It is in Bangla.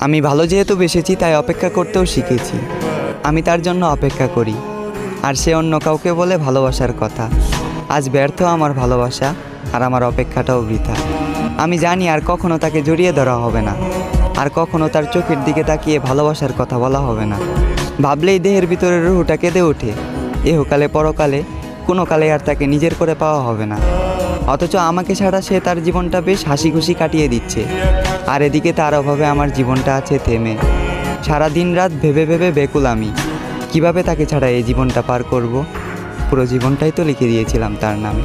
আমি ভালো যেহেতু বেসেছি তাই অপেক্ষা করতেও শিখেছি। আমি তার জন্য অপেক্ষা করি, আর সে অন্য কাউকে বলে ভালোবাসার কথা। আজ ব্যর্থ আমার ভালোবাসা, আর আমার অপেক্ষাটাও বৃথা। আমি জানি আর কখনো তাকে জড়িয়ে ধরা হবে না, আর কখনো তার চোখের দিকে তাকিয়ে ভালোবাসার কথা বলা হবে না। ভাবলেই দেহের ভিতরের রুহটা কেঁদে ওঠে। এহকালে পরকালে কোনো কালে আর তাকে নিজের করে পাওয়া হবে না। অথচ আমাকে ছাড়া সে তার জীবনটা বেশ হাসি খুশি কাটিয়ে দিচ্ছে, আর এদিকে তার অভাবে আমার জীবনটা আছে থেমে। সারা দিন রাত ভেবে ভেবে বেকুল আমি, কিভাবে তাকে ছাড়া এই জীবনটা পার করব। পুরো জীবনটাই তো লিখে দিয়েছিলাম তার নামে।